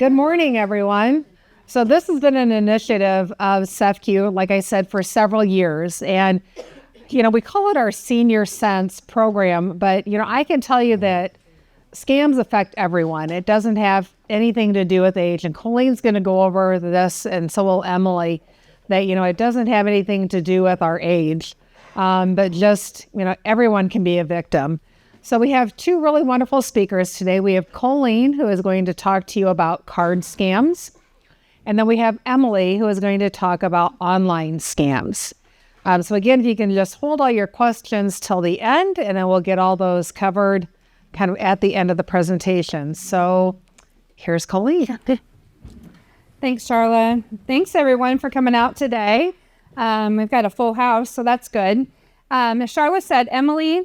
Good morning, everyone. So this has been an initiative of CEFCU, like I said, for several years. And, we call it our SeniorCents program, but, I can tell you that scams affect everyone. It doesn't have anything to do with age. And Colleen's going to go over this, and so will Emily, that, it doesn't have anything to do with our age, but just, everyone can be a victim. So we have two really wonderful speakers today. We have Colleen, who is going to talk to you about card scams. And then we have Emily, who is going to talk about online scams. So again, if you can just hold all your questions till the end, and then we'll get all those covered kind of at the end of the presentation. So here's Colleen. Thanks, Charla. Thanks, everyone, for coming out today. We've got a full house, so that's good. As Charla said, Emily,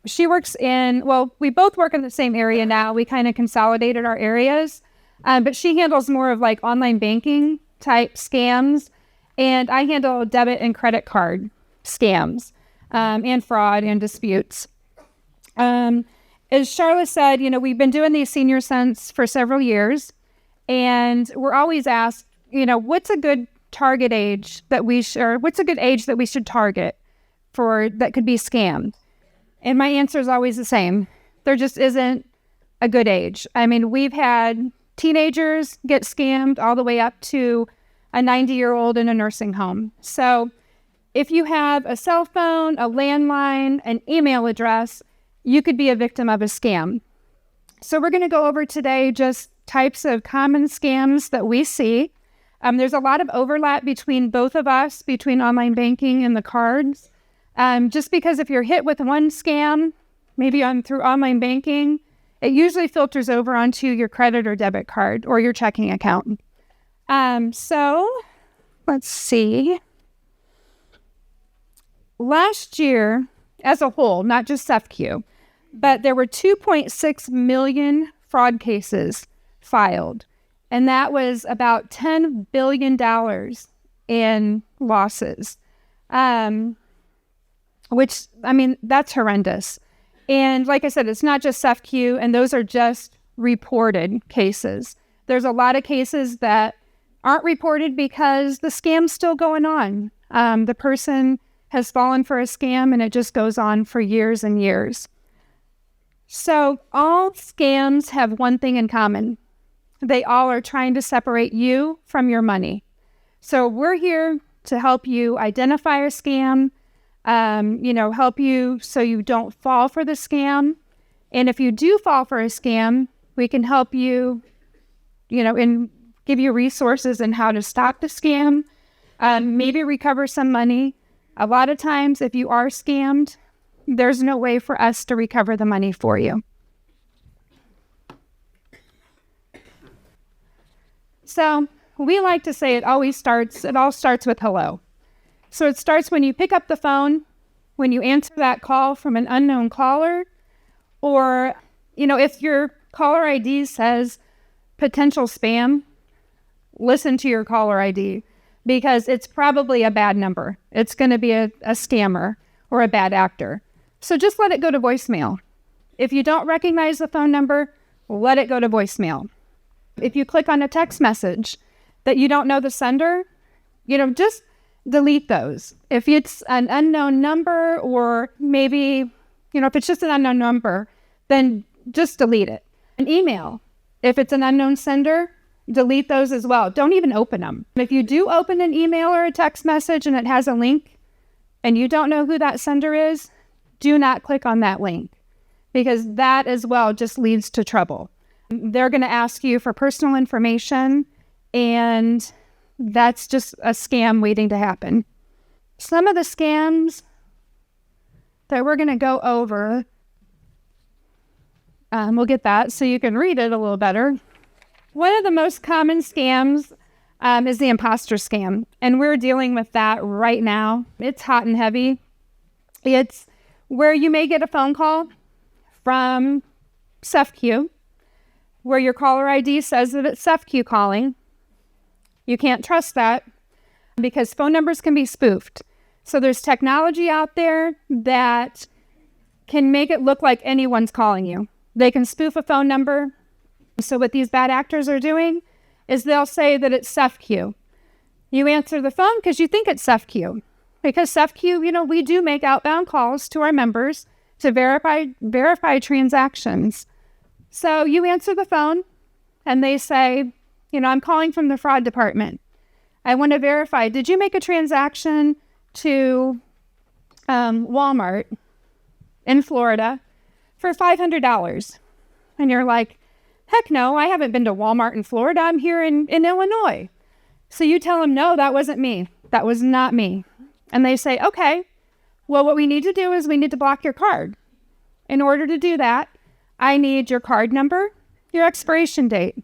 she works we both work in the same area now. We kind of consolidated our areas, but she handles more of like online banking type scams, and I handle debit and credit card scams and fraud and disputes. As Charla said, we've been doing these SeniorCents for several years, and we're always asked, what's a good target age what's a good age that we should target for that could be scammed? And my answer is always the same. There just isn't a good age. I mean, we've had teenagers get scammed all the way up to a 90-year-old in a nursing home. So if you have a cell phone, a landline, an email address, you could be a victim of a scam. So we're going to go over today just types of common scams that we see. There's a lot of overlap between both of us, between online banking and the cards. Just because if you're hit with one scam, maybe through online banking, it usually filters over onto your credit or debit card or your checking account. So let's see. Last year, as a whole, not just CEFCU, but there were 2.6 million fraud cases filed, and that was about $10 billion in losses. Which, that's horrendous. And like I said, it's not just CEFCU, and those are just reported cases. There's a lot of cases that aren't reported because the scam's still going on. The person has fallen for a scam, and it just goes on for years and years. So all scams have one thing in common. They all are trying to separate you from your money. So we're here to help you identify a scam, help you so you don't fall for the scam. And if you do fall for a scam, we can help you, and give you resources on how to stop the scam, maybe recover some money. A lot of times, if you are scammed, there's no way for us to recover the money for you. So we like to say it all starts with hello. So it starts when you pick up the phone, when you answer that call from an unknown caller, or, if your caller ID says potential spam, listen to your caller ID because it's probably a bad number. It's going to be a scammer or a bad actor. So just let it go to voicemail. If you don't recognize the phone number, let it go to voicemail. If you click on a text message that you don't know the sender, just delete those. If it's an unknown number, or maybe, if it's just an unknown number, then just delete it. An email, if it's an unknown sender, delete those as well. Don't even open them. If you do open an email or a text message and it has a link and you don't know who that sender is, do not click on that link, because that as well just leads to trouble. They're going to ask you for personal information, and that's just a scam waiting to happen. Some of the scams that we're going to go over, we'll get that so you can read it a little better. One of the most common scams is the imposter scam, and we're dealing with that right now. It's hot and heavy. It's where you may get a phone call from CEFCU, where your caller ID says that it's CEFCU calling. You can't trust that because phone numbers can be spoofed. So there's technology out there that can make it look like anyone's calling you. They can spoof a phone number. So what these bad actors are doing, is they'll say that it's CEFCU. You answer the phone because you think it's CEFCU. Because CEFCU, we do make outbound calls to our members to verify transactions. So you answer the phone and they say, I'm calling from the fraud department. I want to verify, did you make a transaction to Walmart in Florida for $500? And you're like, heck no, I haven't been to Walmart in Florida. I'm here in Illinois. So you tell them, no, that wasn't me. That was not me. And they say, okay, well, what we need to do is we need to block your card. In order to do that, I need your card number, your expiration date,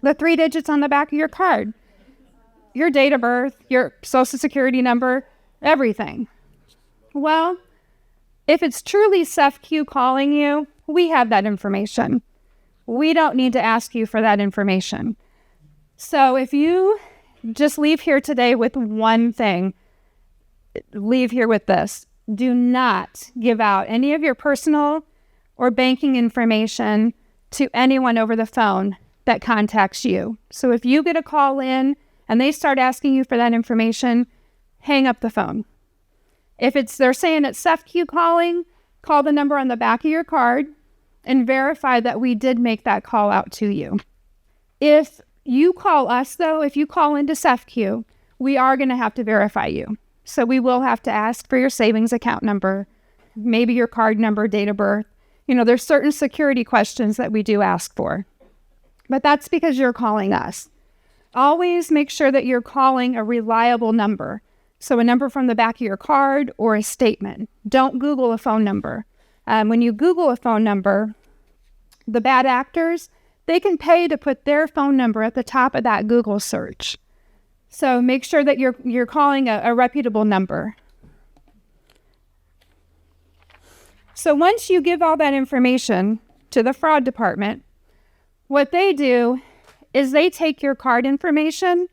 the 3 digits on the back of your card, your date of birth, your social security number, everything. Well, if it's truly CEFCU calling you, we have that information. We don't need to ask you for that information. So if you just leave here today with one thing, leave here with this. Do not give out any of your personal or banking information to anyone over the phone that contacts you. So if you get a call in and they start asking you for that information, hang up the phone. If they're saying it's CEFCU calling, call the number on the back of your card and verify that we did make that call out to you. If you call us, though, if you call into CEFCU, we are going to have to verify you. So we will have to ask for your savings account number, maybe your card number, date of birth. There's certain security questions that we do ask for. But that's because you're calling us. Always make sure that you're calling a reliable number. So a number from the back of your card or a statement. Don't Google a phone number. When you Google a phone number, the bad actors, they can pay to put their phone number at the top of that Google search. So make sure that you're calling a reputable number. So once you give all that information to the fraud department, what they do is they take your card information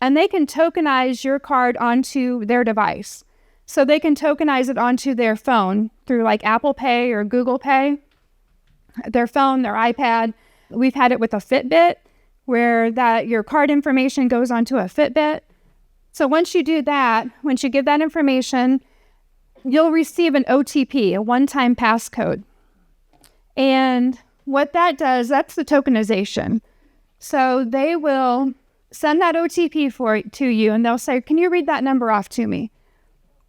and they can tokenize your card onto their device. So they can tokenize it onto their phone through like Apple Pay or Google Pay, their phone, their iPad. We've had it with a Fitbit where your card information goes onto a Fitbit. So once you do that, once you give that information, you'll receive an OTP, a one-time passcode. And what that does, that's the tokenization. So they will send that OTP to you and they'll say, can you read that number off to me?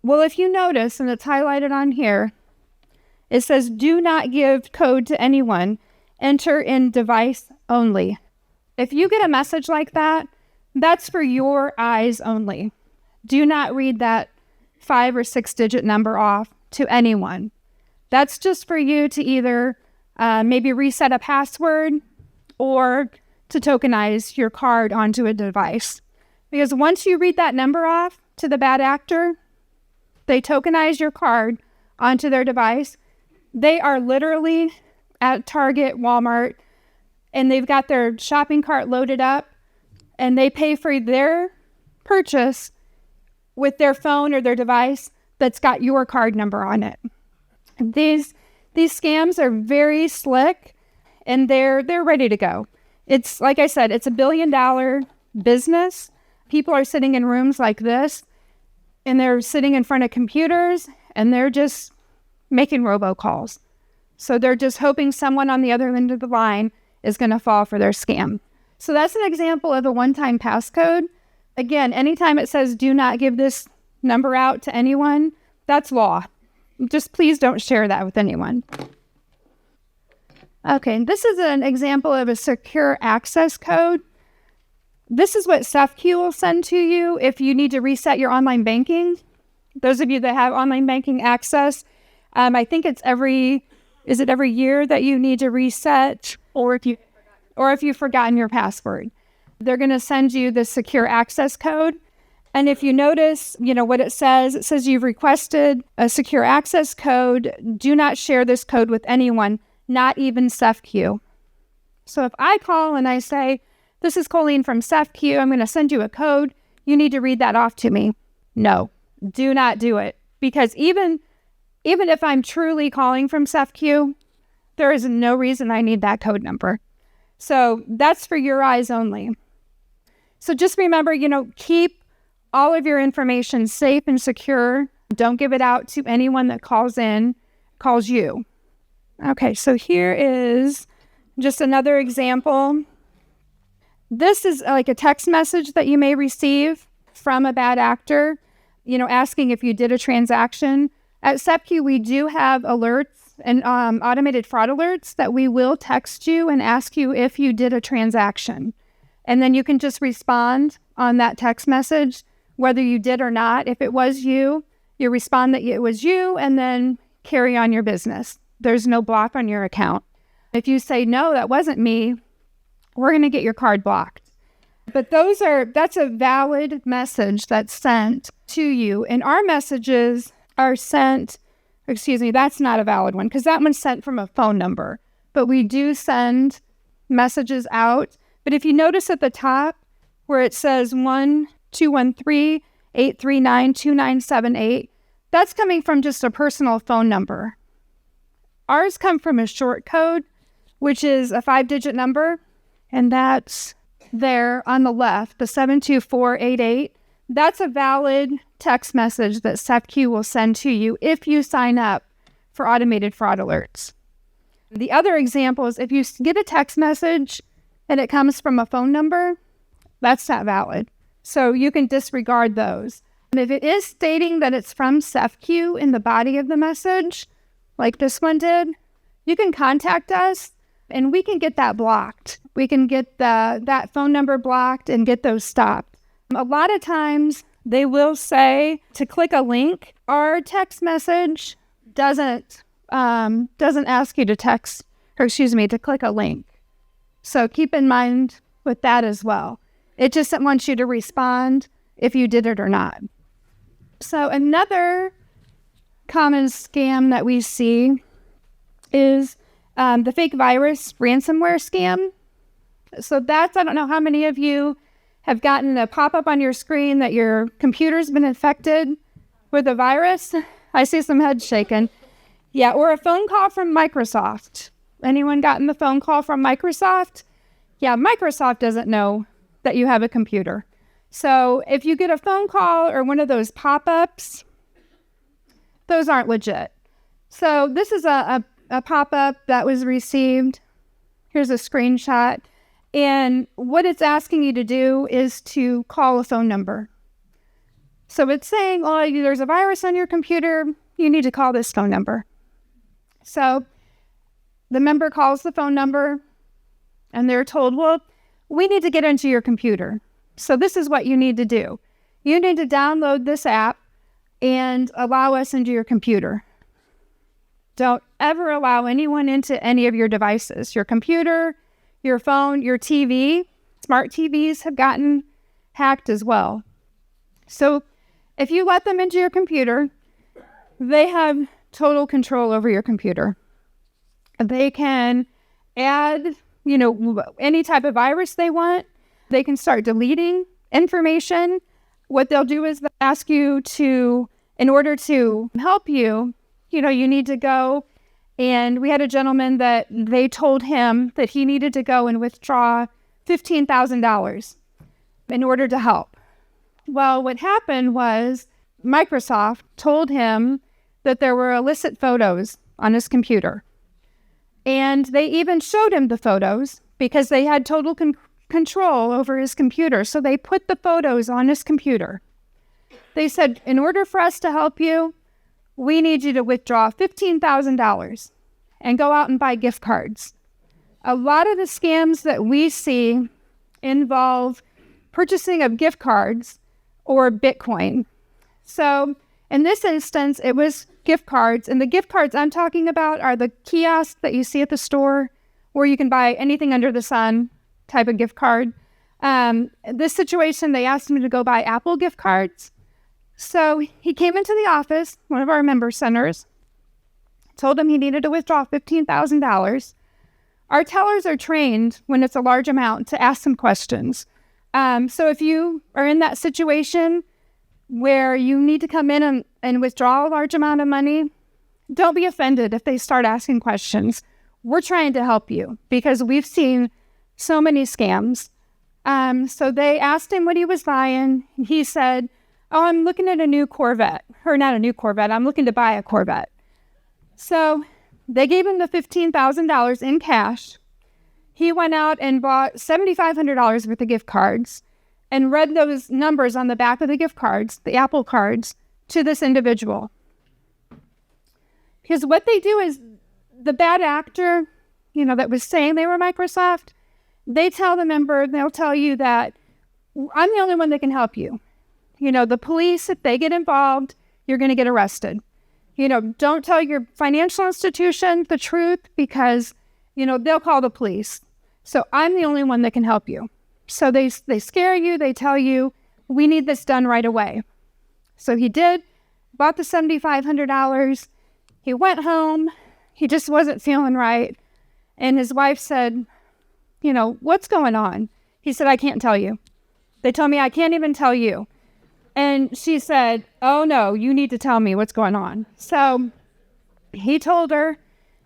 Well, if you notice, and it's highlighted on here, it says, do not give code to anyone. Enter in device only. If you get a message like that, that's for your eyes only. Do not read that 5 or 6 digit number off to anyone. That's just for you to either maybe reset a password or to tokenize your card onto a device. Because once you read that number off to the bad actor, they tokenize your card onto their device. They are literally at Target, Walmart, and they've got their shopping cart loaded up, and they pay for their purchase with their phone or their device that's got your card number on it. These scams are very slick, and they're ready to go. It's, like I said, it's $1 billion business. People are sitting in rooms like this, and they're sitting in front of computers, and they're just making robocalls. So they're just hoping someone on the other end of the line is going to fall for their scam. So that's an example of a one-time passcode. Again, anytime it says do not give this number out to anyone, that's law. Just please don't share that with anyone. Okay, this is an example of a secure access code. This is what CEFCU will send to you if you need to reset your online banking. Those of you that have online banking access, I think it's every year that you need to reset, or if you've forgotten your password. They're going to send you the secure access code. And if you notice, what it says you've requested a secure access code. Do not share this code with anyone, not even CEFCU. So if I call and I say, this is Colleen from CEFCU, I'm going to send you a code, you need to read that off to me. No, do not do it. Because even if I'm truly calling from CEFCU, there is no reason I need that code number. So that's for your eyes only. So just remember, keep all of your information safe and secure. Don't give it out to anyone that calls you. Okay, so here is just another example. This is like a text message that you may receive from a bad actor, asking if you did a transaction. At CEFCU, we do have alerts and automated fraud alerts that we will text you and ask you if you did a transaction. And then you can just respond on that text message, whether you did or not. If it was you respond that it was you and then carry on your business. There's no block on your account. If you say, no, that wasn't me, we're going to get your card blocked. But that's a valid message that's sent to you. And our messages are sent, that's not a valid one because that one's sent from a phone number. But we do send messages out. But if you notice at the top where it says 1-213-839-2978, that's coming from just a personal phone number. Ours come from a short code, which is a 5-digit number, and that's there on the left, the 72488. That's a valid text message that CEFCU will send to you if you sign up for automated fraud alerts. The other example is if you get a text message and it comes from a phone number, that's not valid. So you can disregard those. And if it is stating that it's from CEFCU in the body of the message, like this one did, you can contact us and we can get that blocked. We can get that phone number blocked and get those stopped. A lot of times they will say to click a link. Our text message doesn't ask you to to click a link. So keep in mind with that as well. It just wants you to respond if you did it or not. So another common scam that we see is the fake virus ransomware scam. So I don't know how many of you have gotten a pop-up on your screen that your computer's been infected with a virus. I see some heads shaking. Yeah, or a phone call from Microsoft. Anyone gotten the phone call from Microsoft? Yeah, Microsoft doesn't know that you have a computer. So if you get a phone call or one of those pop-ups, those aren't legit. So this is a pop-up that was received. Here's a screenshot. And what it's asking you to do is to call a phone number. So it's saying, oh, there's a virus on your computer. You need to call this phone number. So the member calls the phone number and they're told, well, we need to get into your computer. So this is what you need to do. You need to download this app and allow us into your computer. Don't ever allow anyone into any of your devices, your computer, your phone, your TV. Smart TVs have gotten hacked as well. So if you let them into your computer, they have total control over your computer. They can add, any type of virus they want. They can start deleting information. What they'll do is they'll ask you in order to help you, you need to go. And we had a gentleman that they told him that he needed to go and withdraw $15,000 in order to help. Well, what happened was Microsoft told him that there were illicit photos on his computer. And they even showed him the photos because they had total control over his computer. So they put the photos on his computer. They said, in order for us to help you, we need you to withdraw $15,000 and go out and buy gift cards. A lot of the scams that we see involve purchasing of gift cards or Bitcoin. So in this instance, it was gift cards. And the gift cards I'm talking about are the kiosks that you see at the store where you can buy anything under the sun type of gift card. This situation, they asked me to go buy Apple gift cards. So he came into the office, one of our member centers, told him he needed to withdraw $15,000. Our tellers are trained when it's a large amount to ask some questions. So if you are in that situation where you need to come in and withdraw a large amount of money, don't be offended if they start asking questions. We're trying to help you because we've seen so many scams So they asked him what he was buying. He said, oh, I'm looking at a new Corvette. Or not a new Corvette, I'm looking to buy a Corvette. So they gave him the $15,000 in cash. He went out and bought $7,500 worth of gift cards and read those numbers on the back of the gift cards, the Apple cards, to this individual. Because what they do is the bad actor, that was saying they were Microsoft, they tell the member, they'll tell you that I'm the only one that can help you. The police, if they get involved, you're going to get arrested. Don't tell your financial institution the truth because, they'll call the police. So I'm the only one that can help you. So they scare you. They tell you, we need this done right away. So he did, bought the $7,500. He went home. He just wasn't feeling right. And his wife said, what's going on? He said, I can't tell you. They told me I can't even tell you. And she said, oh no, you need to tell me what's going on. So he told her,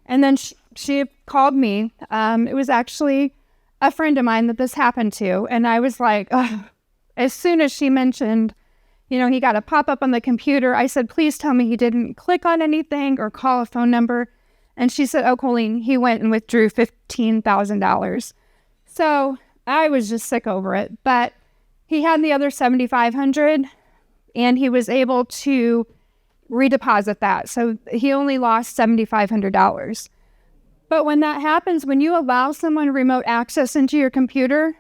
and then she called me. It was actually a friend of mine that this happened to. And I was like, ugh. As soon as she mentioned, he got a pop-up on the computer, I said, please tell me he didn't click on anything or call a phone number. And she said, oh, Colleen, he went and withdrew $15,000. So I was just sick over it. But he had the other $7,500 and he was able to redeposit that. So he only lost $7,500. But when that happens, when you allow someone remote access into your computer,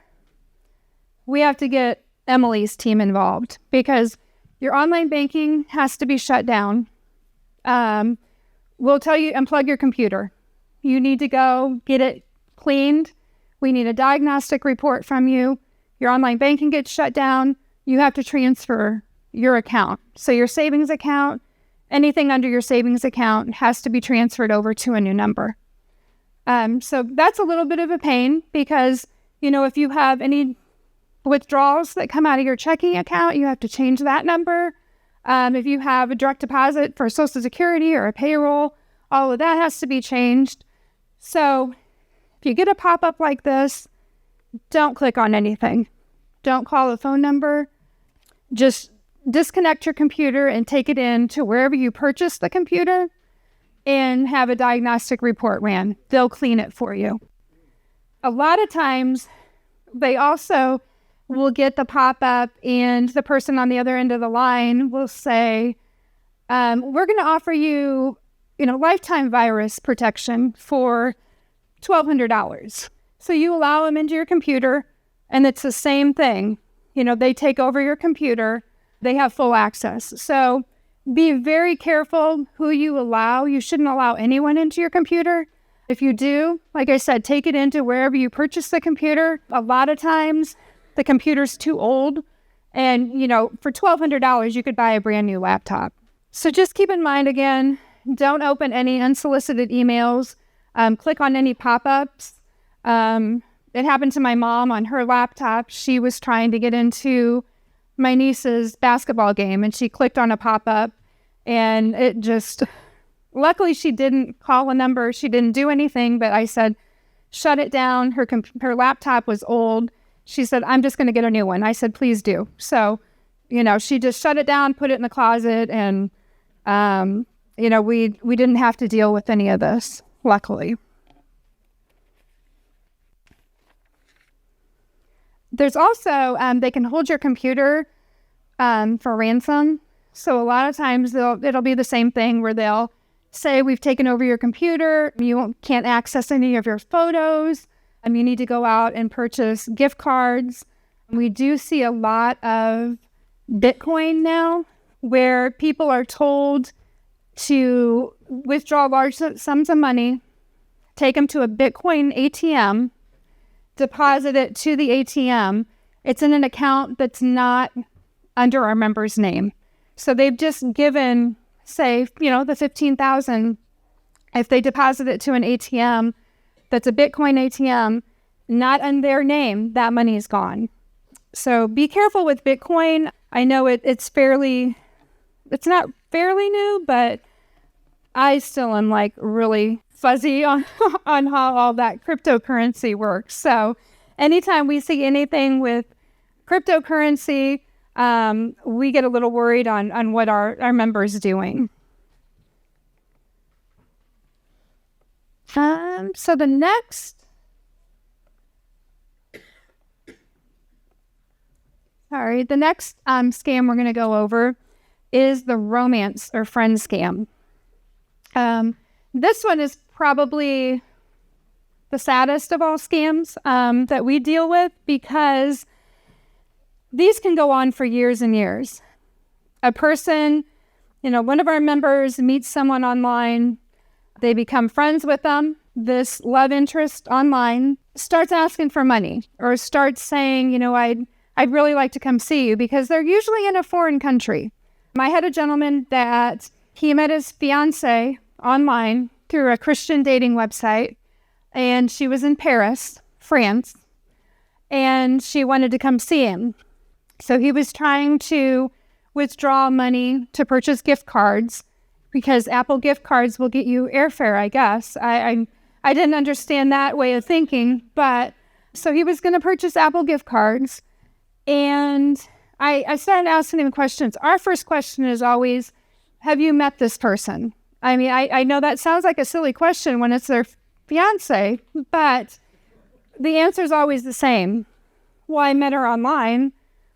we have to get Emily's team involved because your online banking has to be shut down. We'll tell you, unplug your computer. You need to go get it cleaned. We need a diagnostic report from you. Your online banking gets shut down. You have to transfer your account. So your savings account, anything under your savings account has to be transferred over to a new number. So that's a little bit of a pain because, if you have any withdrawals that come out of your checking account, you have to change that number. If you have a direct deposit for Social Security or a payroll, all of that has to be changed. So if you get a pop-up like this, don't click on anything. Don't call a phone number. Just disconnect your computer and take it in to wherever you purchased the computer and have a diagnostic report ran. They'll clean it for you. A lot of times, they also will get the pop-up and the person on the other end of the line will say, we're going to offer you, lifetime virus protection for $1,200. So you allow them into your computer and it's the same thing. They take over your computer. They have full access. So be very careful who you allow. You shouldn't allow anyone into your computer. If you do, like I said, take it into wherever you purchase the computer. A lot of times the computer's too old and, for $1,200, you could buy a brand new laptop. So just keep in mind, again, don't open any unsolicited emails. Click on any pop-ups. It happened to my mom on her laptop. She was trying to get into my niece's basketball game and she clicked on a pop-up and it just, luckily she didn't call a number. She didn't do anything, but I said, shut it down. Her laptop was old. She said, I'm just going to get a new one. I said, please do. So, she just shut it down, put it in the closet and, we didn't have to deal with any of this, luckily. There's also, they can hold your computer for ransom. So a lot of times it'll be the same thing where they'll say, we've taken over your computer. You can't access any of your photos. You need to go out and purchase gift cards. We do see a lot of Bitcoin now where people are told to withdraw large sums of money, take them to a Bitcoin ATM, deposit it to the ATM. It's in an account that's not under our member's name. So they've just given, say, the $15,000. If they deposit it to an ATM that's a Bitcoin ATM, not in their name, that money is gone. So be careful with Bitcoin. I know it's not fairly new, but I still am really fuzzy on how all that cryptocurrency works. So anytime we see anything with cryptocurrency, we get a little worried on what our members doing. So the next scam we're going to go over is the romance or friend scam. This one is probably the saddest of all scams that we deal with, because these can go on for years and years. A person, one of our members meets someone online, they become friends with them. This love interest online starts asking for money, or starts saying, I'd really like to come see you, because they're usually in a foreign country. I had a gentleman that he met his fiance online through a Christian dating website, and she was in Paris, France, and she wanted to come see him. So he was trying to withdraw money to purchase gift cards, because Apple gift cards will get you airfare, I guess. I didn't understand that way of thinking, but so he was going to purchase Apple gift cards, and I started asking him questions. Our first question is always, have you met this person? I mean, I know that sounds like a silly question when it's their fiance, but the answer is always the same. Well, I met her online,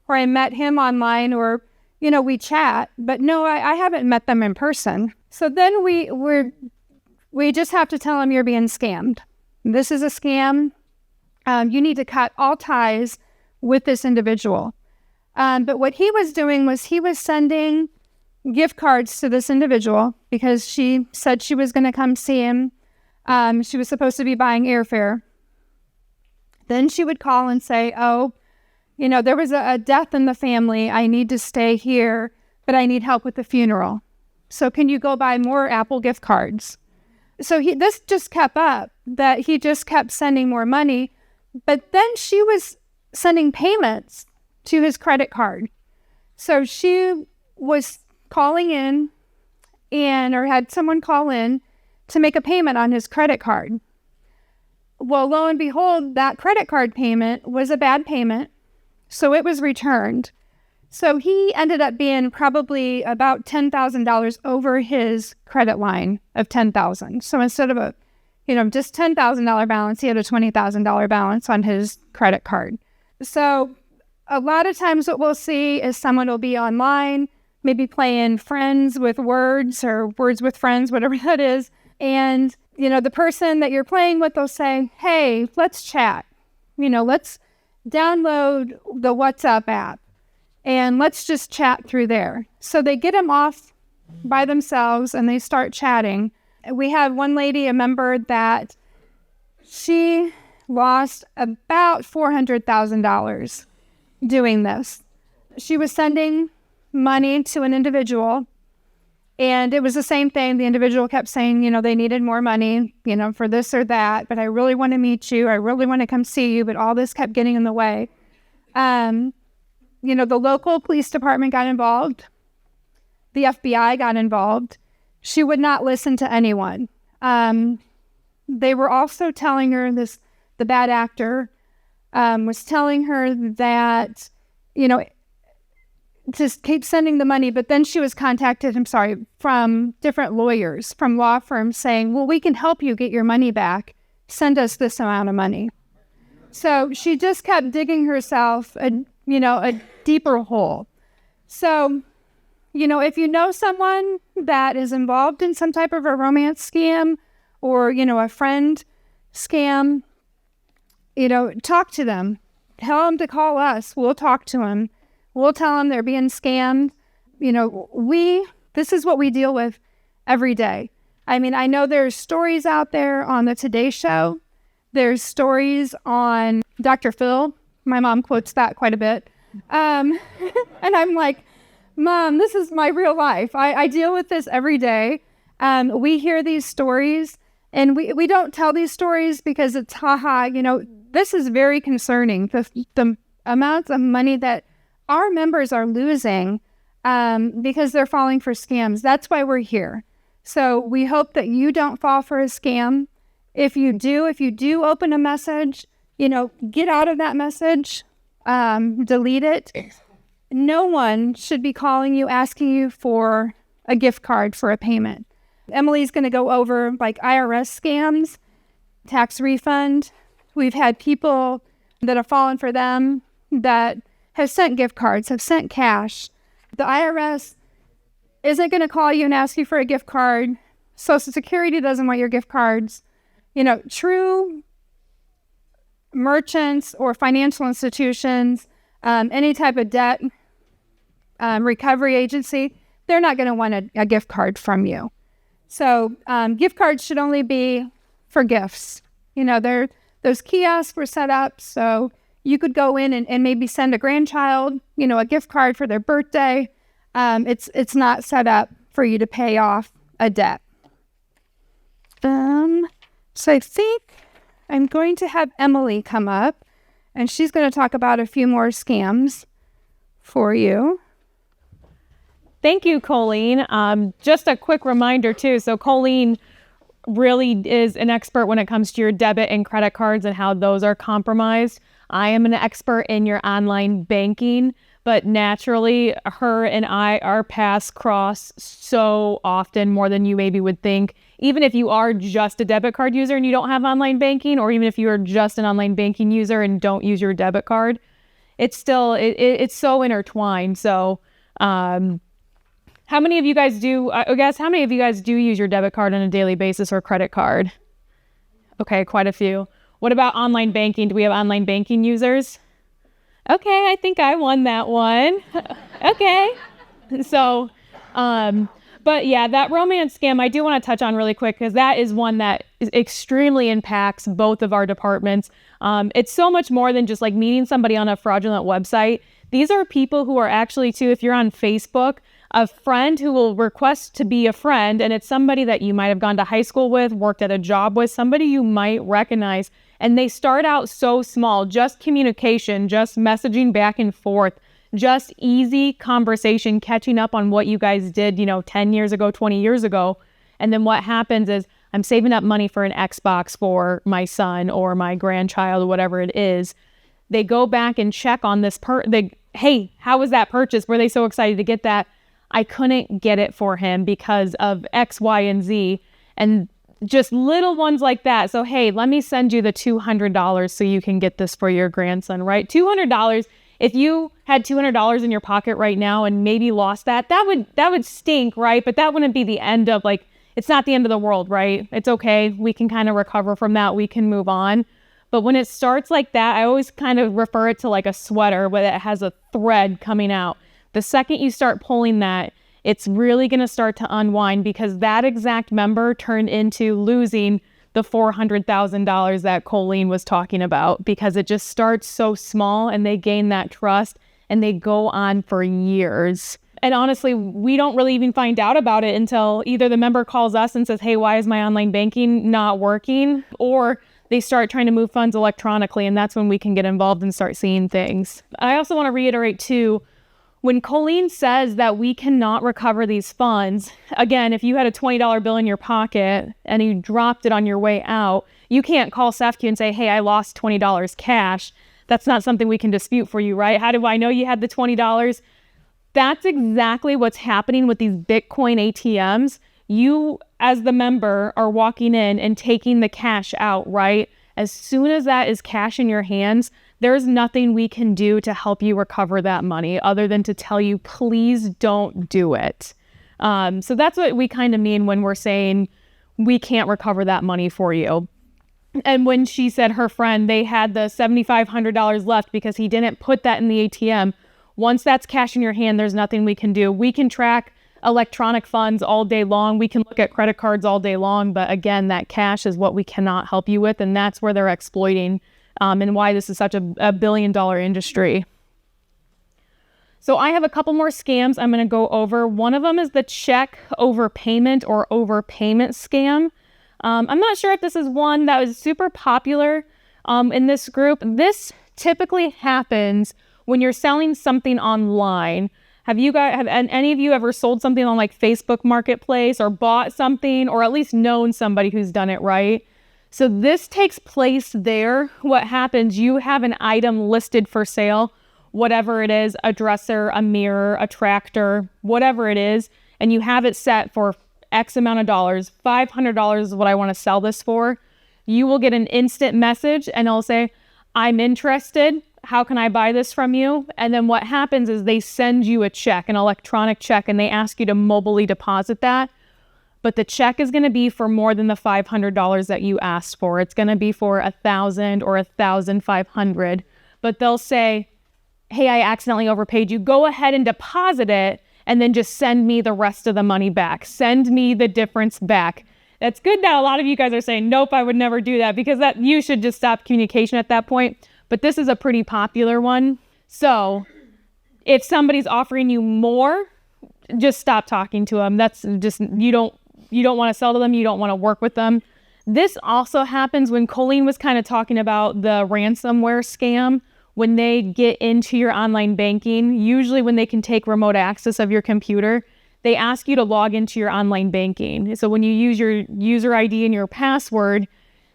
or I met him online, or, we chat, but no, I haven't met them in person. So then we just have to tell them you're being scammed. This is a scam. You need to cut all ties with this individual. But what he was doing was he was sending gift cards to this individual because she said she was going to come see him. She was supposed to be buying airfare. Then she would call and say, there was a death in the family. I need to stay here, but I need help with the funeral. So can you go buy more Apple gift cards? So this just kept up, that he just kept sending more money. But then she was sending payments to his credit card. So she was calling in or had someone call in to make a payment on his credit card. Well, lo and behold, that credit card payment was a bad payment, so it was returned. So he ended up being probably about $10,000 over his credit line of $10,000. So instead of just $10,000 balance, he had a $20,000 balance on his credit card. So a lot of times what we'll see is someone will be online, maybe playing friends with words or words with friends, whatever that is. And, the person that you're playing with, they'll say, hey, let's chat. Let's download the WhatsApp app and let's just chat through there. So they get them off by themselves and they start chatting. We have one lady, a member, that she lost about $400,000 doing this. She was sending money to an individual, and it was the same thing. The individual kept saying, they needed more money, for this or that, but I really want to meet you. I really want to come see you, but all this kept getting in the way. The local police department got involved. The FBI got involved. She would not listen to anyone. They were also telling her the bad actor was telling her that, just keep sending the money. But then she was contacted, from different lawyers, from law firms saying, well, we can help you get your money back. Send us this amount of money. So she just kept digging herself a deeper hole. So, if you know someone that is involved in some type of a romance scam or, a friend scam, talk to them. Tell them to call us. We'll talk to them. We'll tell them they're being scammed. This is what we deal with every day. I mean, I know there's stories out there on the Today Show. There's stories on Dr. Phil. My mom quotes that quite a bit. And I'm like, Mom, this is my real life. I deal with this every day. We hear these stories, and we don't tell these stories because it's this is very concerning. The amounts of money that our members are losing because they're falling for scams. That's why we're here. So we hope that you don't fall for a scam. If you do open a message, get out of that message, delete it. No one should be calling you, asking you for a gift card for a payment. Emily's going to go over like IRS scams, tax refund. We've had people that have fallen for them that have sent gift cards, have sent cash. The IRS isn't going to call you and ask you for a gift card. Social Security doesn't want your gift cards. True merchants or financial institutions, any type of debt recovery agency, they're not going to want a gift card from you. So gift cards should only be for gifts. Those kiosks were set up so you could go in and maybe send a grandchild, a gift card for their birthday. It's not set up for you to pay off a debt. So I think I'm going to have Emily come up, and she's going to talk about a few more scams for you. Thank you, Colleen. Just a quick reminder, too. So Colleen really is an expert when it comes to your debit and credit cards and how those are compromised. I am an expert in your online banking, but naturally, her and I, our paths cross so often, more than you maybe would think. Even if you are just a debit card user and you don't have online banking, or even if you are just an online banking user and don't use your debit card, it's still, it's so intertwined. So, how many of you guys do, I guess, how many of you guys do use your debit card on a daily basis or credit card? Okay, quite a few. What about online banking? Do we have online banking users? Okay, I think I won that one. Okay. So, but yeah, that romance scam, I do want to touch on really quick because that is one that extremely impacts both of our departments. It's so much more than just like meeting somebody on a fraudulent website. These are people who are actually, too, if you're on Facebook, a friend who will request to be a friend, and it's somebody that you might have gone to high school with, worked at a job with, somebody you might recognize, and they start out so small, just communication, just messaging back and forth, just easy conversation, catching up on what you guys did, 10 years ago, 20 years ago. And then what happens is I'm saving up money for an Xbox for my son or my grandchild or whatever it is. They go back and check on this hey, how was that purchase? Were they so excited to get that? I couldn't get it for him because of X, Y, and Z, and just little ones like that. So, hey, let me send you the $200 so you can get this for your grandson, right? $200. If you had $200 in your pocket right now and maybe lost that would stink, right? But that wouldn't be the end of it's not the end of the world, right? It's okay. We can kind of recover from that. We can move on. But when it starts like that, I always kind of refer it to like a sweater where it has a thread coming out. The second you start pulling that, it's really going to start to unwind because that exact member turned into losing the $400,000 that Colleen was talking about because it just starts so small and they gain that trust and they go on for years. And honestly, we don't really even find out about it until either the member calls us and says, hey, why is my online banking not working? Or they start trying to move funds electronically, and that's when we can get involved and start seeing things. I also want to reiterate, too, when Colleen says that we cannot recover these funds, again, if you had a $20 bill in your pocket and you dropped it on your way out, you can't call CEFCU and say, hey, I lost $20 cash. That's not something we can dispute for you, right? How do I know you had the $20? That's exactly what's happening with these Bitcoin ATMs. You, as the member, are walking in and taking the cash out, right? As soon as that is cash in your hands, there's nothing we can do to help you recover that money other than to tell you, please don't do it. So that's what we kind of mean when we're saying we can't recover that money for you. And when she said her friend, they had the $7,500 left because he didn't put that in the ATM. Once that's cash in your hand, there's nothing we can do. We can track electronic funds all day long. We can look at credit cards all day long. But again, that cash is what we cannot help you with. And that's where they're exploiting and why this is such a billion-dollar industry. So I have a couple more scams I'm going to go over. One of them is the check overpayment or overpayment scam. I'm not sure if this is one that was super popular in this group. This typically happens when you're selling something online. Have any of you ever sold something on like Facebook Marketplace or bought something or at least known somebody who's done it, right? So this takes place there. What happens, you have an item listed for sale, whatever it is, a dresser, a mirror, a tractor, whatever it is, and you have it set for X amount of dollars, $500 is what I want to sell this for. You will get an instant message and it'll say, I'm interested. How can I buy this from you? And then what happens is they send you a check, an electronic check, and they ask you to mobilely deposit that. But the check is going to be for more than the $500 that you asked for. It's going to be for $1,000 or $1,500. But they'll say, hey, I accidentally overpaid you. Go ahead and deposit it and then just send me the rest of the money back. Send me the difference back. That's good that a lot of you guys are saying, nope, I would never do that, because that you should just stop communication at that point. But this is a pretty popular one. So if somebody's offering you more, just stop talking to them. That's just, you don't want to sell to them. You don't want to work with them. This also happens when Colleen was kind of talking about the ransomware scam. When they get into your online banking, usually when they can take remote access of your computer, they ask you to log into your online banking. So when you use your user ID and your password,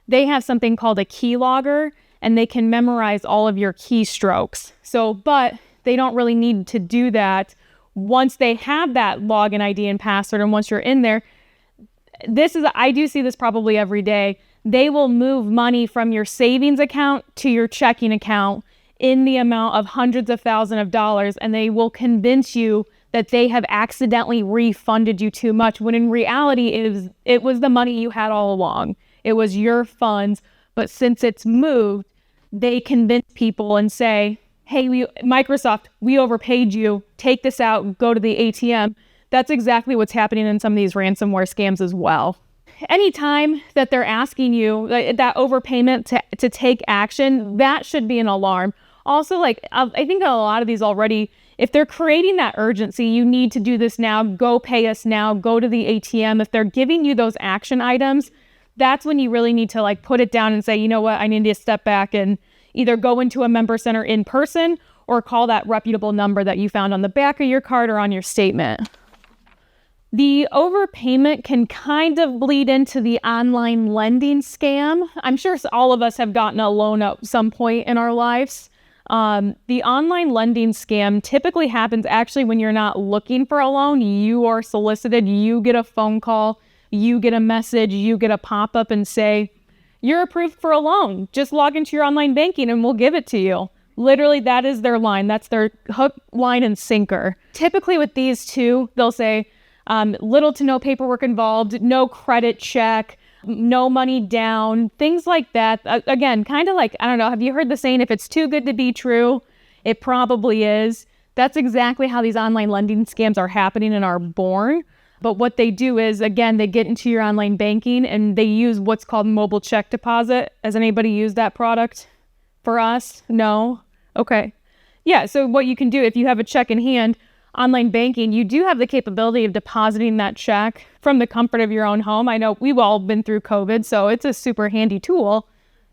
they have something called a keylogger, and they can memorize all of your keystrokes. So, but they don't really need to do that once they have that login ID and password. And once you're in there, I do see this probably every day. They will move money from your savings account to your checking account in the amount of hundreds of thousands of dollars, and they will convince you that they have accidentally refunded you too much, when in reality it was the money you had all along. It was your funds, but since it's moved, they convince people and say, hey, Microsoft, we overpaid you. Take this out, go to the ATM. That's exactly what's happening in some of these ransomware scams as well. Anytime that they're asking you that overpayment to take action, that should be an alarm. Also, I think a lot of these already, if they're creating that urgency, you need to do this now, go pay us now, go to the ATM. If they're giving you those action items, that's when you really need to put it down and say, you know what, I need to step back and either go into a member center in person or call that reputable number that you found on the back of your card or on your statement. The overpayment can kind of bleed into the online lending scam. I'm sure all of us have gotten a loan at some point in our lives. The online lending scam typically happens actually when you're not looking for a loan. You are solicited, you get a phone call, you get a message, you get a pop-up and say, you're approved for a loan. Just log into your online banking and we'll give it to you. Literally, that is their line. That's their hook, line, and sinker. Typically with these two, they'll say little to no paperwork involved, no credit check, no money down, things like that. Again, kind of like, I don't know, have you heard the saying, if it's too good to be true, it probably is. That's exactly how these online lending scams are happening and are born. But what they do is, again, they get into your online banking and they use what's called mobile check deposit. Has anybody used that product for us? No? Okay. Yeah, so what you can do, if you have a check in hand, online banking, you do have the capability of depositing that check from the comfort of your own home. I know we've all been through COVID, so it's a super handy tool.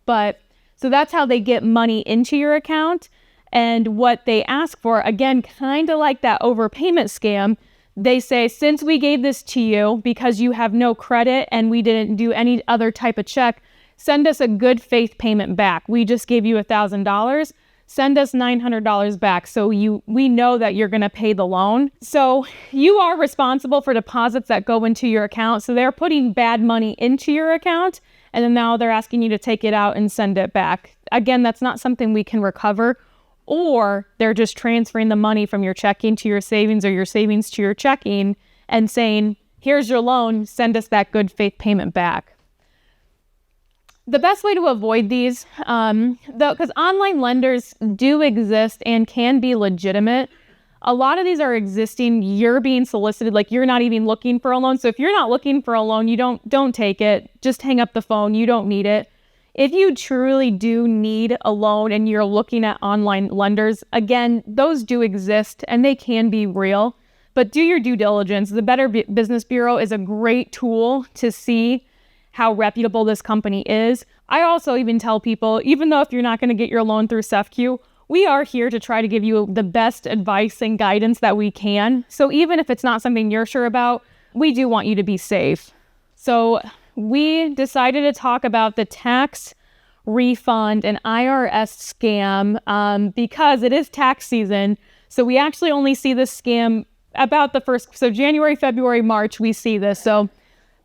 But so that's how they get money into your account. And what they ask for, again, kind of like that overpayment scam, they say, since we gave this to you because you have no credit and we didn't do any other type of check, send us a good faith payment back. We just gave you $1,000. Send us $900 back so we know that you're going to pay the loan. So you are responsible for deposits that go into your account. So they're putting bad money into your account, and then now they're asking you to take it out and send it back. Again, that's not something we can recover. Or they're just transferring the money from your checking to your savings or your savings to your checking and saying, here's your loan, send us that good faith payment back. The best way to avoid these, because online lenders do exist and can be legitimate, a lot of these are existing, you're being solicited, you're not even looking for a loan. So if you're not looking for a loan, you don't take it, just hang up the phone, you don't need it. If you truly do need a loan and you're looking at online lenders, again, those do exist and they can be real, but do your due diligence. The Better Business Bureau is a great tool to see how reputable this company is. I also even tell people, even though if you're not going to get your loan through CEFCU, we are here to try to give you the best advice and guidance that we can. So even if it's not something you're sure about, we do want you to be safe. So we decided to talk about the tax refund and IRS scam because it is tax season. So we actually only see this scam about so January, February, March, we see this. So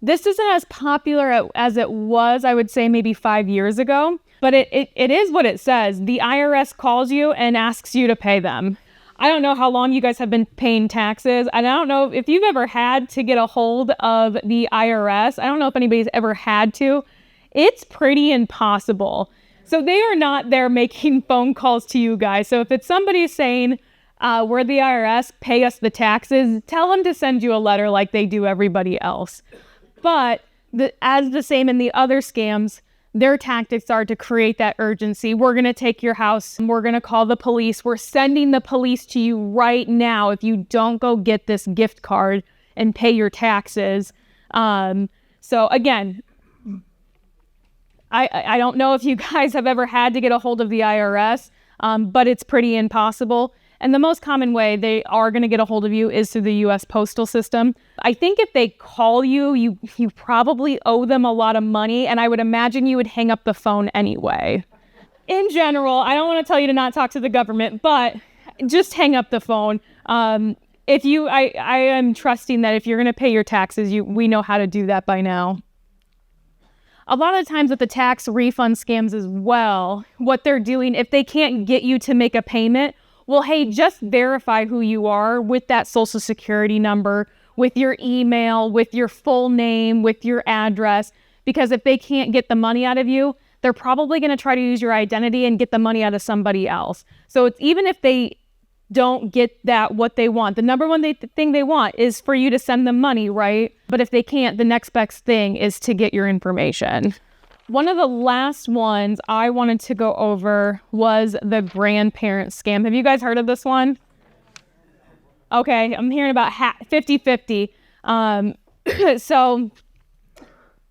this isn't as popular as it was, I would say, maybe 5 years ago, but it is what it says. The IRS calls you and asks you to pay them. I don't know how long you guys have been paying taxes, and I don't know if you've ever had to get a hold of the IRS. I don't know if anybody's ever had to. It's pretty impossible. So they are not there making phone calls to you guys. So if it's somebody saying, we're the IRS, pay us the taxes, tell them to send you a letter like they do everybody else. But as the same in the other scams, their tactics are to create that urgency. We're going to take your house. We're going to call the police. We're sending the police to you right now if you don't go get this gift card and pay your taxes. So again, I don't know if you guys have ever had to get a hold of the IRS, but it's pretty impossible. And the most common way they are going to get a hold of you is through the U.S. postal system. I think if they call you, you probably owe them a lot of money, and I would imagine you would hang up the phone anyway. In general, I don't want to tell you to not talk to the government, but just hang up the phone. I am trusting that if you're going to pay your taxes, we know how to do that by now. A lot of times with the tax refund scams as well, what they're doing, if they can't get you to make a payment, well, hey, just verify who you are with that social security number, with your email, with your full name, with your address, because if they can't get the money out of you, they're probably going to try to use your identity and get the money out of somebody else. So it's even if they don't get what they want, the number one thing they want is for you to send them money, right? But if they can't, the next best thing is to get your information. One of the last ones I wanted to go over was the grandparent scam. Have you guys heard of this one? Okay, I'm hearing about 50-50. So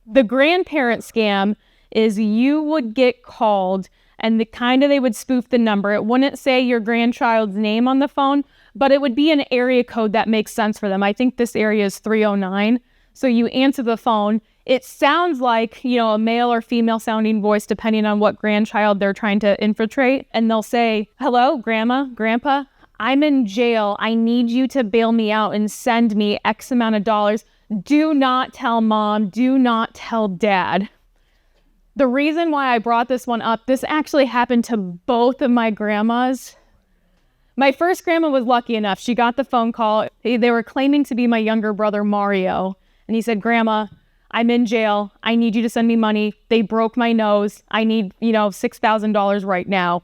the grandparent scam is you would get called and they would spoof the number. It wouldn't say your grandchild's name on the phone, but it would be an area code that makes sense for them. I think this area is 309. So you answer the phone. It sounds like, a male or female sounding voice, depending on what grandchild they're trying to infiltrate. And they'll say, hello, grandma, grandpa, I'm in jail. I need you to bail me out and send me X amount of dollars. Do not tell mom. Do not tell dad. The reason why I brought this one up, this actually happened to both of my grandmas. My first grandma was lucky enough. She got the phone call. They were claiming to be my younger brother, Mario. And he said, Grandma, I'm in jail. I need you to send me money. They broke my nose. I need, $6,000 right now.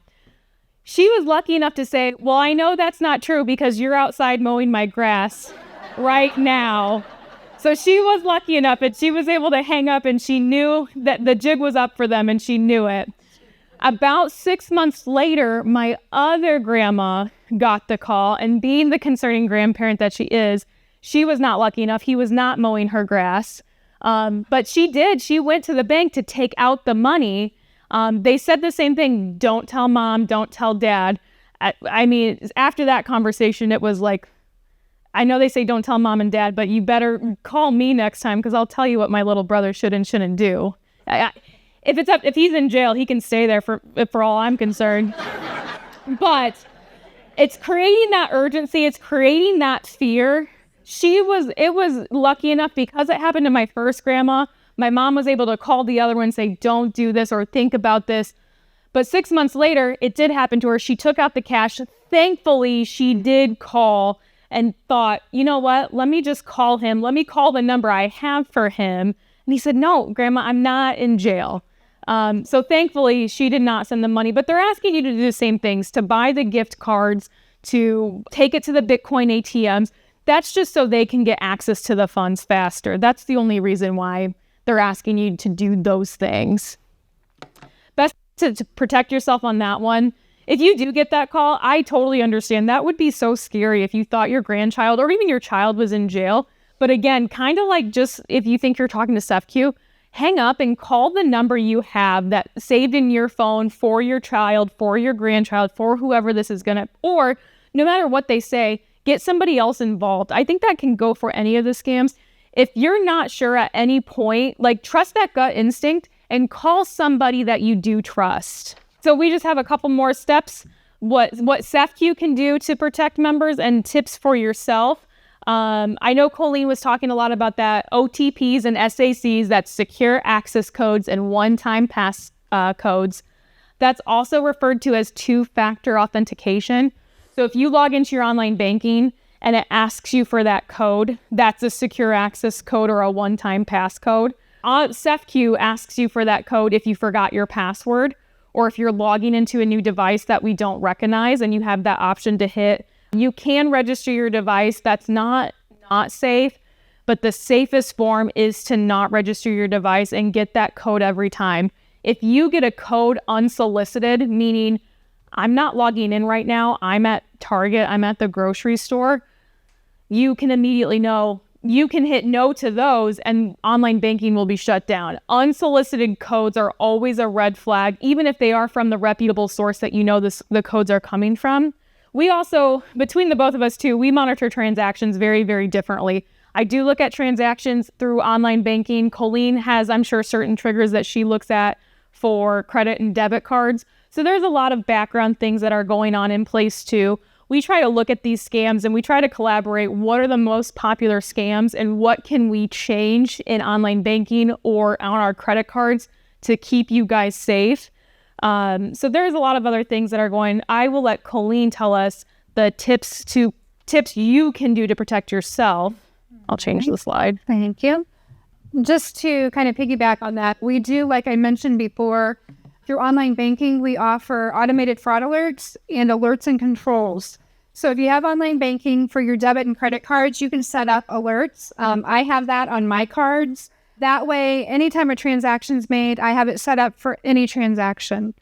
She was lucky enough to say, well, I know that's not true because you're outside mowing my grass right now. So she was lucky enough and she was able to hang up and she knew that the jig was up for them and she knew it. About 6 months later, my other grandma got the call, and being the concerning grandparent that she is, she was not lucky enough. He was not mowing her grass. But she did. She went to the bank to take out the money. They said the same thing. Don't tell mom. Don't tell dad. I mean, after that conversation, it was like, I know they say don't tell mom and dad, but you better call me next time because I'll tell you what my little brother should and shouldn't do. If he's in jail, he can stay there for all I'm concerned. But it's creating that urgency. It's creating that fear. It was lucky enough because it happened to my first grandma. My mom was able to call the other one and say, don't do this or think about this. But 6 months later, it did happen to her. She took out the cash. Thankfully, she did call and thought, you know what? Let me just call him. Let me call the number I have for him. And he said, no, Grandma, I'm not in jail. So thankfully, she did not send the money. But they're asking you to do the same things, to buy the gift cards, to take it to the Bitcoin ATMs. That's just so they can get access to the funds faster. That's the only reason why they're asking you to do those things. Best to protect yourself on that one. If you do get that call, I totally understand. That would be so scary if you thought your grandchild or even your child was in jail. But again, kind of like just if you think you're talking to CEFCU, hang up and call the number you have that saved in your phone for your child, for your grandchild, for whoever this is or no matter what they say, get somebody else involved. I think that can go for any of the scams. If you're not sure at any point, like, trust that gut instinct and call somebody that you do trust. So we just have a couple more steps, what CEFCU can do to protect members and tips for yourself. I know Colleen was talking a lot about that, OTPs and SACs, that's secure access codes and one-time pass codes. That's also referred to as two-factor authentication. So if you log into your online banking and it asks you for that code, that's a secure access code or a one-time passcode. CEFCU asks you for that code if you forgot your password or if you're logging into a new device that we don't recognize and you have that option to hit. You can register your device. That's not safe, but the safest form is to not register your device and get that code every time. If you get a code unsolicited, meaning I'm not logging in right now, I'm at Target, I'm at the grocery store, you can immediately know. You can hit no to those and online banking will be shut down. Unsolicited codes are always a red flag, even if they are from the reputable source that you know the codes are coming from. We also, between the both of us too, we monitor transactions very, very differently. I do look at transactions through online banking. Colleen has, I'm sure, certain triggers that she looks at for credit and debit cards. So there's a lot of background things that are going on in place too. We try to look at these scams and we try to collaborate. What are the most popular scams and what can we change in online banking or on our credit cards to keep you guys safe? So there's a lot of other things that are going. I will let Colleen tell us the tips you can do to protect yourself. I'll change the slide. Thank you. Just to kind of piggyback on that, we do, like I mentioned before, through online banking, we offer automated fraud alerts and alerts and controls. So if you have online banking for your debit and credit cards, you can set up alerts. I have that on my cards. That way, anytime a transaction is made, I have it set up for any transaction.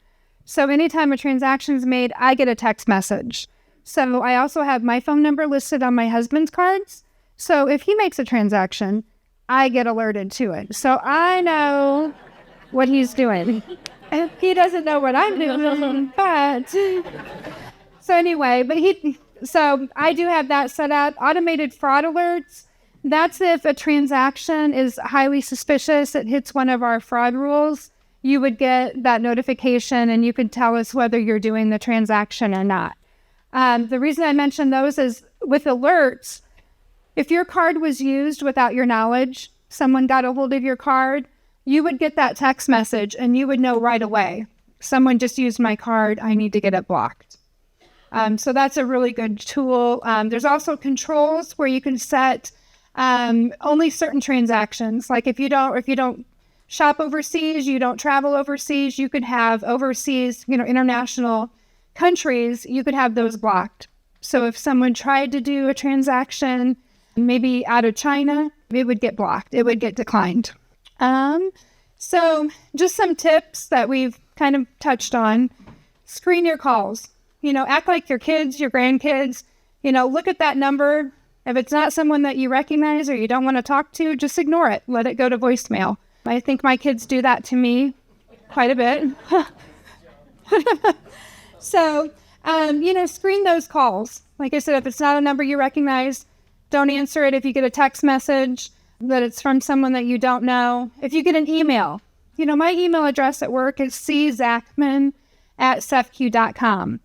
So anytime a transaction is made, I get a text message. So I also have my phone number listed on my husband's cards. So if he makes a transaction, I get alerted to it. So I know what he's doing. He doesn't know what I'm doing, but so anyway, so I do have that set up. Automated fraud alerts. That's if a transaction is highly suspicious, it hits one of our fraud rules, you would get that notification and you could tell us whether you're doing the transaction or not. The reason I mention those is with alerts, if your card was used without your knowledge, someone got a hold of your card, you would get that text message and you would know right away, someone just used my card, I need to get it blocked. So that's a really good tool. There's also controls where you can set only certain transactions. Like if you don't shop overseas, you don't travel overseas, you could have overseas, international countries, you could have those blocked. So if someone tried to do a transaction, maybe out of China, it would get blocked. It would get declined. So just some tips that we've kind of touched on. Screen your calls. Act like your kids, your grandkids. Look at that number. If it's not someone that you recognize or you don't want to talk to, just ignore it. Let it go to voicemail. I think my kids do that to me quite a bit. So, screen those calls. Like I said, if it's not a number you recognize, don't answer it. If you get a text message that it's from someone that you don't know. If you get an email, my email address at work is czachman@cefcu.com.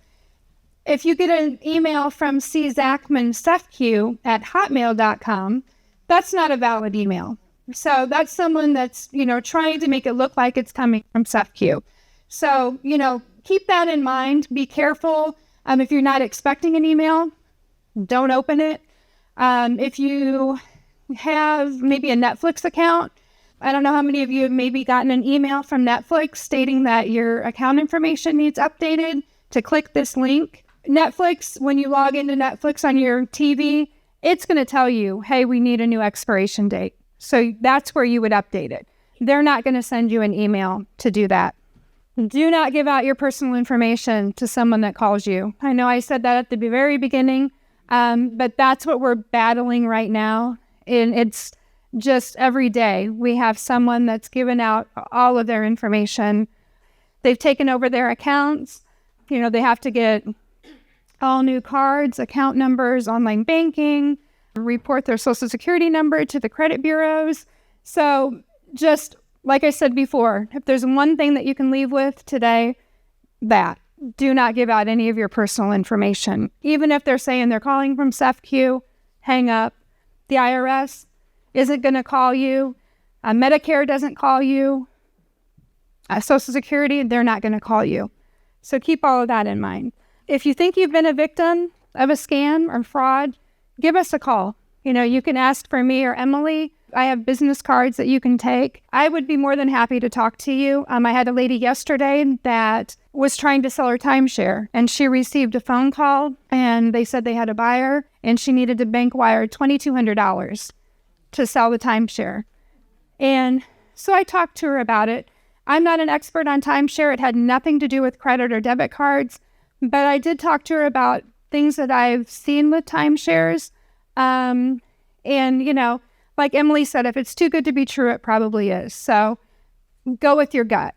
If you get an email from czachman@hotmail.com, that's not a valid email. So that's someone that's, trying to make it look like it's coming from CEFCU. So, keep that in mind. Be careful. If you're not expecting an email, don't open it. If you have maybe a Netflix account, I don't know how many of you have maybe gotten an email from Netflix stating that your account information needs updated to click this link. Netflix, when you log into Netflix on your TV, it's going to tell you, hey, we need a new expiration date. So that's where you would update it. They're not going to send you an email to do that. Do not give out your personal information to someone that calls you. I know I said that at the very beginning, but that's what we're battling right now. And it's just every day we have someone that's given out all of their information. They've taken over their accounts. They have to get all new cards, account numbers, online banking. report their social security number to the credit bureaus. So just like I said before, if there's one thing that you can leave with today, that do not give out any of your personal information. Even if they're saying they're calling from CEFCU, hang up. The IRS isn't going to call you. Medicare doesn't call you. Social Security, they're not going to call you. So keep all of that in mind. If you think you've been a victim of a scam or fraud, give us a call. You can ask for me or Emily. I have business cards that you can take. I would be more than happy to talk to you. I had a lady yesterday that was trying to sell her timeshare, and she received a phone call, and they said they had a buyer, and she needed to bank wire $2,200 to sell the timeshare. And so I talked to her about it. I'm not an expert on timeshare. It had nothing to do with credit or debit cards, but I did talk to her about things that I've seen with timeshares. And, like Emily said, if it's too good to be true, it probably is. So go with your gut.